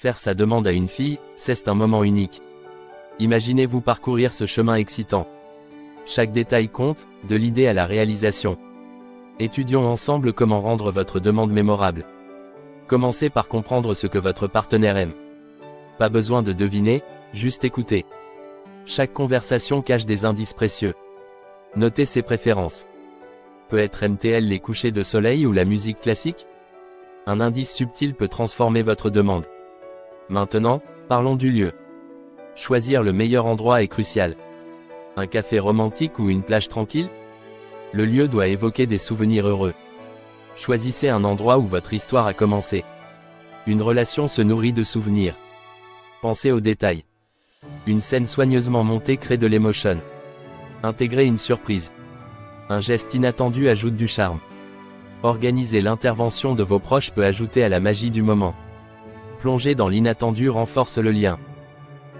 Faire sa demande à une fille, c'est un moment unique. Imaginez-vous parcourir ce chemin excitant. Chaque détail compte, de l'idée à la réalisation. Étudions ensemble comment rendre votre demande mémorable. Commencez par comprendre ce que votre partenaire aime. Pas besoin de deviner, juste écouter. Chaque conversation cache des indices précieux. Notez ses préférences. Peut-être aime-t-elle les couchers de soleil ou la musique classique? Un indice subtil peut transformer votre demande. Maintenant, parlons du lieu. Choisir le meilleur endroit est crucial. Un café romantique ou une plage tranquille? Le lieu doit évoquer des souvenirs heureux. Choisissez un endroit où votre histoire a commencé. Une relation se nourrit de souvenirs. Pensez aux détails. Une scène soigneusement montée crée de l'émotion. Intégrez une surprise. Un geste inattendu ajoute du charme. Organiser l'intervention de vos proches peut ajouter à la magie du moment. Plonger dans l'inattendu renforce le lien.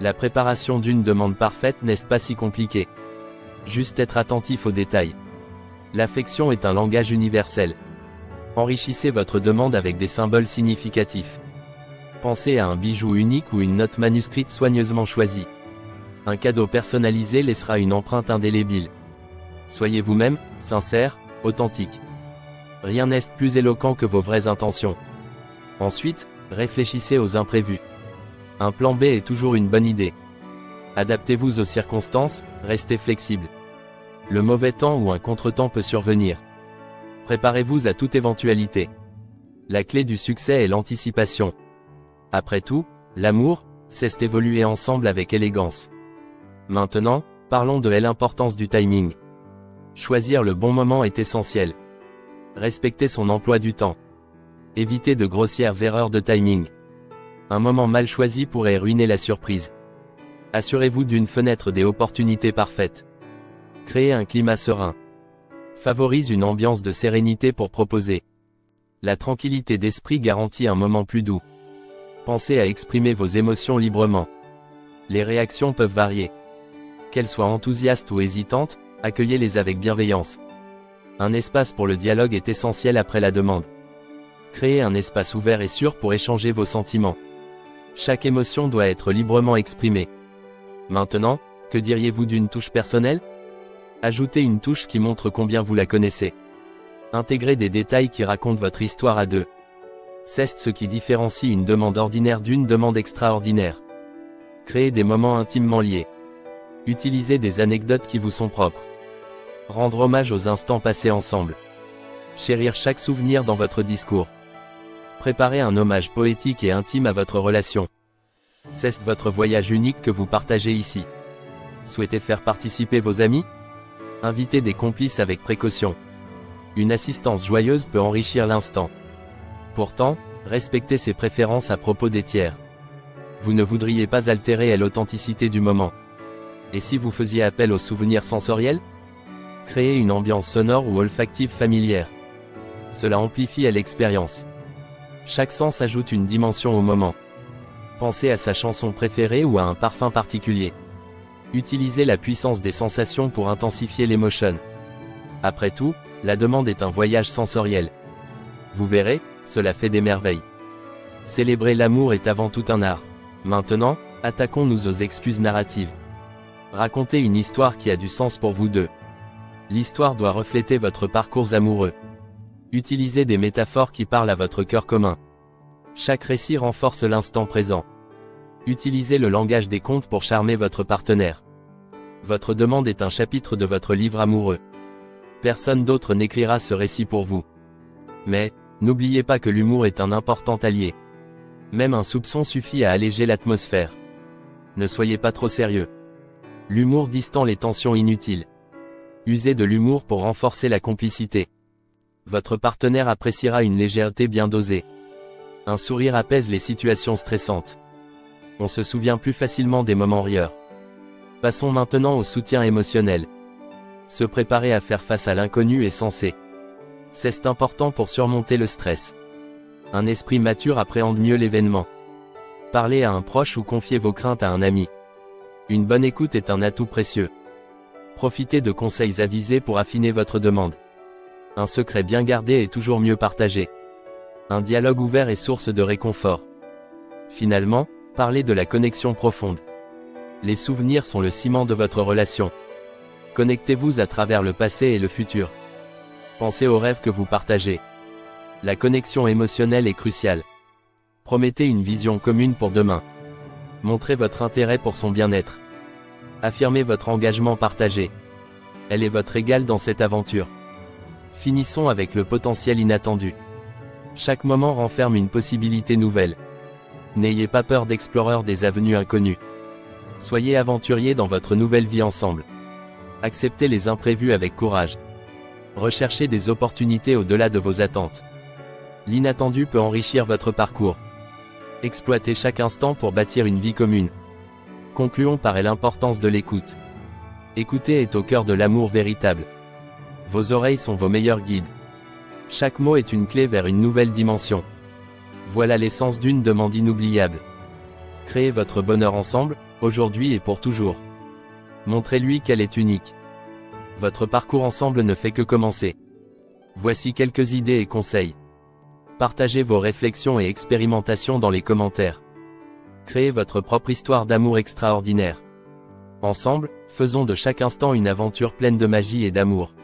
La préparation d'une demande parfaite n'est pas si compliquée. Juste être attentif aux détails. L'affection est un langage universel. Enrichissez votre demande avec des symboles significatifs. Pensez à un bijou unique ou une note manuscrite soigneusement choisie. Un cadeau personnalisé laissera une empreinte indélébile. Soyez vous-même, sincère, authentique. Rien n'est plus éloquent que vos vraies intentions. Ensuite, réfléchissez aux imprévus. Un plan B est toujours une bonne idée. Adaptez-vous aux circonstances, restez flexible. Le mauvais temps ou un contretemps peut survenir. Préparez-vous à toute éventualité. La clé du succès est l'anticipation. Après tout, l'amour, c'est évoluer ensemble avec élégance. Maintenant, parlons de l'importance du timing. Choisir le bon moment est essentiel. Respectez son emploi du temps. Évitez de grossières erreurs de timing. Un moment mal choisi pourrait ruiner la surprise. Assurez-vous d'une fenêtre des opportunités parfaites. Créez un climat serein. Favorise une ambiance de sérénité pour proposer. La tranquillité d'esprit garantit un moment plus doux. Pensez à exprimer vos émotions librement. Les réactions peuvent varier. Qu'elles soient enthousiastes ou hésitantes, accueillez-les avec bienveillance. Un espace pour le dialogue est essentiel après la demande. Créez un espace ouvert et sûr pour échanger vos sentiments. Chaque émotion doit être librement exprimée. Maintenant, que diriez-vous d'une touche personnelle? Ajoutez une touche qui montre combien vous la connaissez. Intégrez des détails qui racontent votre histoire à deux. C'est ce qui différencie une demande ordinaire d'une demande extraordinaire. Créez des moments intimement liés. Utilisez des anecdotes qui vous sont propres. Rendre hommage aux instants passés ensemble. Chérir chaque souvenir dans votre discours. Préparez un hommage poétique et intime à votre relation. C'est votre voyage unique que vous partagez ici. Souhaitez faire participer vos amis? Invitez des complices avec précaution. Une assistance joyeuse peut enrichir l'instant. Pourtant, respectez ses préférences à propos des tiers. Vous ne voudriez pas altérer l'authenticité du moment. Et si vous faisiez appel aux souvenirs sensoriels? Créez une ambiance sonore ou olfactive familière. Cela amplifie l'expérience. Chaque sens ajoute une dimension au moment. Pensez à sa chanson préférée ou à un parfum particulier. Utilisez la puissance des sensations pour intensifier l'émotion. Après tout, la demande est un voyage sensoriel. Vous verrez, cela fait des merveilles. Célébrer l'amour est avant tout un art. Maintenant, attaquons-nous aux excuses narratives. Racontez une histoire qui a du sens pour vous deux. L'histoire doit refléter votre parcours amoureux. Utilisez des métaphores qui parlent à votre cœur commun. Chaque récit renforce l'instant présent. Utilisez le langage des contes pour charmer votre partenaire. Votre demande est un chapitre de votre livre amoureux. Personne d'autre n'écrira ce récit pour vous. Mais, n'oubliez pas que l'humour est un important allié. Même un soupçon suffit à alléger l'atmosphère. Ne soyez pas trop sérieux. L'humour distend les tensions inutiles. Usez de l'humour pour renforcer la complicité. Votre partenaire appréciera une légèreté bien dosée. Un sourire apaise les situations stressantes. On se souvient plus facilement des moments rieurs. Passons maintenant au soutien émotionnel. Se préparer à faire face à l'inconnu est censé. C'est important pour surmonter le stress. Un esprit mature appréhende mieux l'événement. Parlez à un proche ou confiez vos craintes à un ami. Une bonne écoute est un atout précieux. Profitez de conseils avisés pour affiner votre demande. Un secret bien gardé est toujours mieux partagé. Un dialogue ouvert est source de réconfort. Finalement, parlez de la connexion profonde. Les souvenirs sont le ciment de votre relation. Connectez-vous à travers le passé et le futur. Pensez aux rêves que vous partagez. La connexion émotionnelle est cruciale. Promettez une vision commune pour demain. Montrez votre intérêt pour son bien-être. Affirmez votre engagement partagé. Elle est votre égale dans cette aventure. Finissons avec le potentiel inattendu. Chaque moment renferme une possibilité nouvelle. N'ayez pas peur d'explorer des avenues inconnues. Soyez aventuriers dans votre nouvelle vie ensemble. Acceptez les imprévus avec courage. Recherchez des opportunités au-delà de vos attentes. L'inattendu peut enrichir votre parcours. Exploitez chaque instant pour bâtir une vie commune. Concluons par l'importance de l'écoute. Écouter est au cœur de l'amour véritable. Vos oreilles sont vos meilleurs guides. Chaque mot est une clé vers une nouvelle dimension. Voilà l'essence d'une demande inoubliable. Créez votre bonheur ensemble, aujourd'hui et pour toujours. Montrez-lui qu'elle est unique. Votre parcours ensemble ne fait que commencer. Voici quelques idées et conseils. Partagez vos réflexions et expérimentations dans les commentaires. Créez votre propre histoire d'amour extraordinaire. Ensemble, faisons de chaque instant une aventure pleine de magie et d'amour.